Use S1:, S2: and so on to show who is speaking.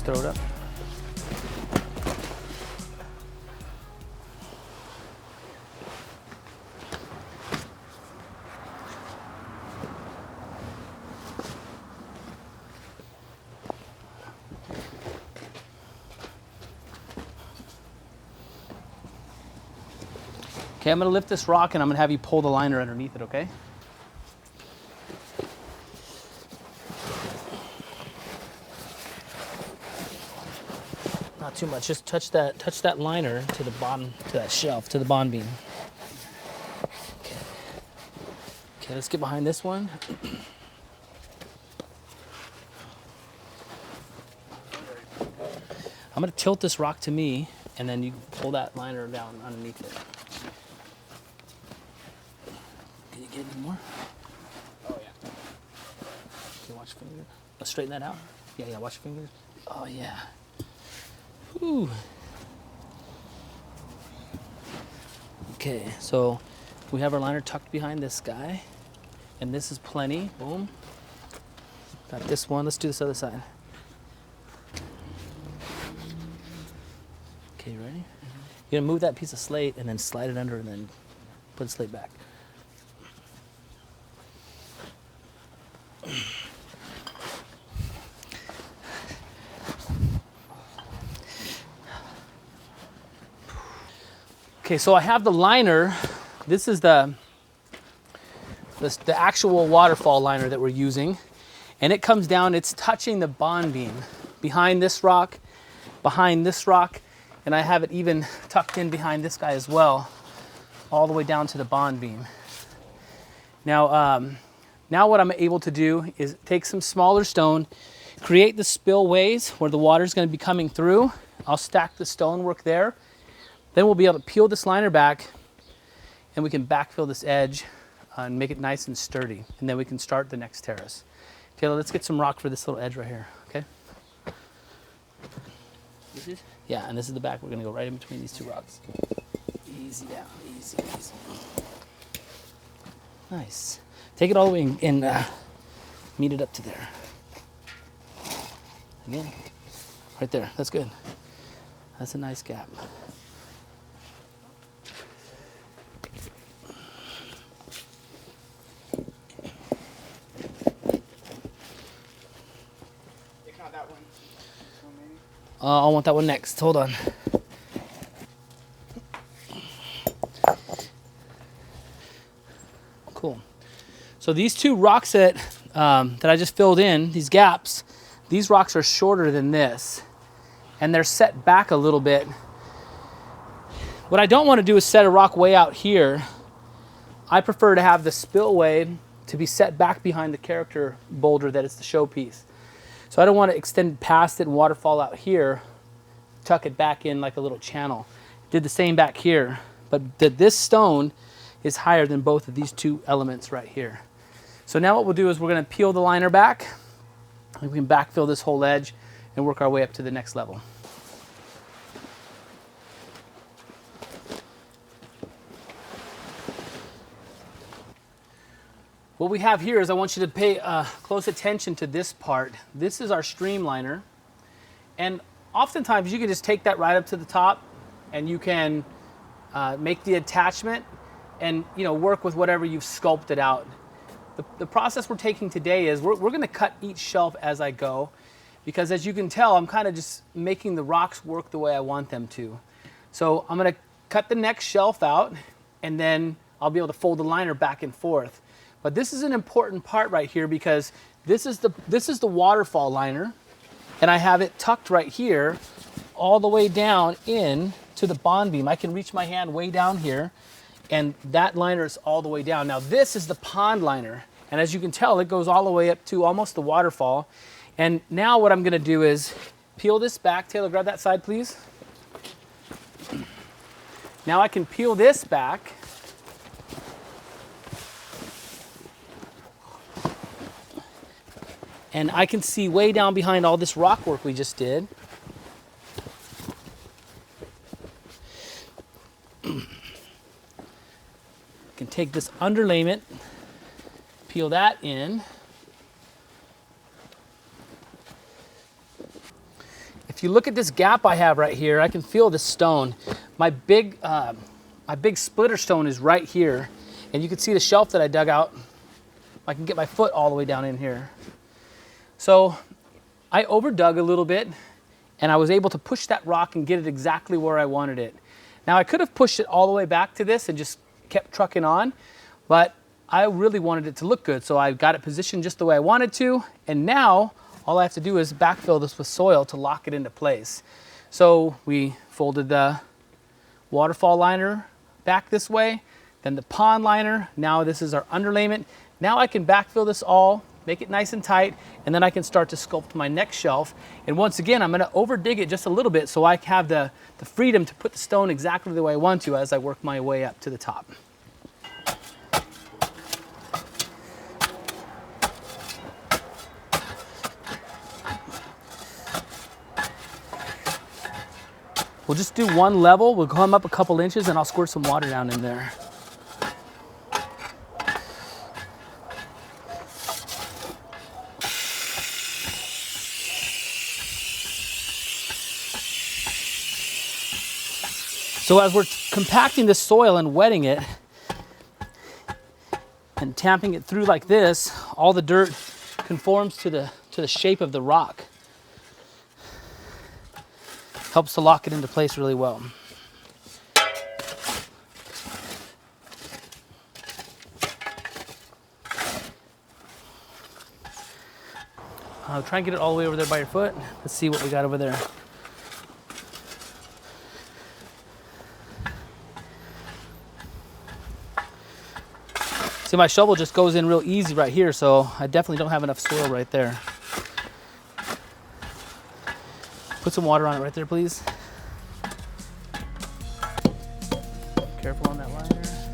S1: throw it up. Okay, I'm gonna lift this rock and I'm gonna have you pull the liner underneath it, okay? Not too much, just touch that liner to the bottom, to that shelf, to the bond beam. Okay, okay, let's get behind this one. I'm gonna tilt this rock to me and then you pull that liner down underneath it. Can you get any more?
S2: Oh yeah.
S1: Okay, watch your fingers. Let's straighten that out. Yeah, watch your fingers. Oh yeah. Whew. Okay, so we have our liner tucked behind this guy, and this is plenty. Boom. Got this one. Let's do this other side. Okay, you ready? Mm-hmm. You're gonna move that piece of slate and then slide it under and then put the slate back. Okay, so I have the liner. This is the actual waterfall liner that we're using. And it comes down, it's touching the bond beam behind this rock, and I have it even tucked in behind this guy as well, all the way down to the bond beam. Now, now what I'm able to do is take some smaller stone, create the spillways where the water is going to be coming through. I'll stack the stonework there. Then we'll be able to peel this liner back and we can backfill this edge and make it nice and sturdy. And then we can start the next terrace. Taylor, let's get some rock for this little edge right here, okay?
S2: This is?
S1: Yeah, and this is the back. We're gonna go right in between these two rocks. Easy down, easy, easy. Nice. Take it all the way and meet it up to there. Again, right there, that's good. That's a nice gap. I want that one next. Hold on. Cool. So these two rocks that I just filled in, these gaps, these rocks are shorter than this, and they're set back a little bit. What I don't want to do is set a rock way out here. I prefer to have the spillway to be set back behind the character boulder that is the showpiece. So I don't want to extend past it and waterfall out here, tuck it back in like a little channel. Did the same back here, but this stone is higher than both of these two elements right here. So now what we'll do is we're going to peel the liner back, and we can backfill this whole edge and work our way up to the next level. What we have here is I want you to pay close attention to this part. This is our streamliner. And oftentimes you can just take that right up to the top and you can make the attachment and work with whatever you've sculpted out. The process we're taking today is we're going to cut each shelf as I go, because as you can tell, I'm kind of just making the rocks work the way I want them to. So I'm going to cut the next shelf out and then I'll be able to fold the liner back and forth. But this is an important part right here because this is the waterfall liner, and I have it tucked right here all the way down in to the bond beam. I can reach my hand way down here, and that liner is all the way down. Now this is the pond liner, and as you can tell, it goes all the way up to almost the waterfall. And now what I'm gonna do is peel this back. Taylor, grab that side, please. Now I can peel this back. And I can see way down behind all this rock work we just did. Can take this underlayment, peel that in. if you look at this gap I have right here, I can feel the stone. My big splitter stone is right here, and you can see the shelf that I dug out. I can get my foot all the way down in here. So I overdug a little bit, and I was able to push that rock and get it exactly where I wanted it. Now I could have pushed it all the way back to this and just kept trucking on, but I really wanted it to look good, so I got it positioned just the way I wanted to, and now all I have to do is backfill this with soil to lock it into place. So we folded the waterfall liner back this way, then the pond liner. Now this is our underlayment. Now I can backfill this all, make it nice and tight, and then I can start to sculpt my next shelf. And once again, I'm gonna over dig it just a little bit so I have the freedom to put the stone exactly the way I want to as I work my way up to the top. We'll just do one level. We'll come up a couple inches and I'll squirt some water down in there. So as we're compacting the soil and wetting it and tamping it through like this, all the dirt conforms to the shape of the rock. Helps to lock it into place really well. Try and get it all the way over there by your foot. Let's see what we got over there. See, my shovel just goes in real easy right here, so I definitely don't have enough soil right there. Put some water on it right there, please. Careful on that liner.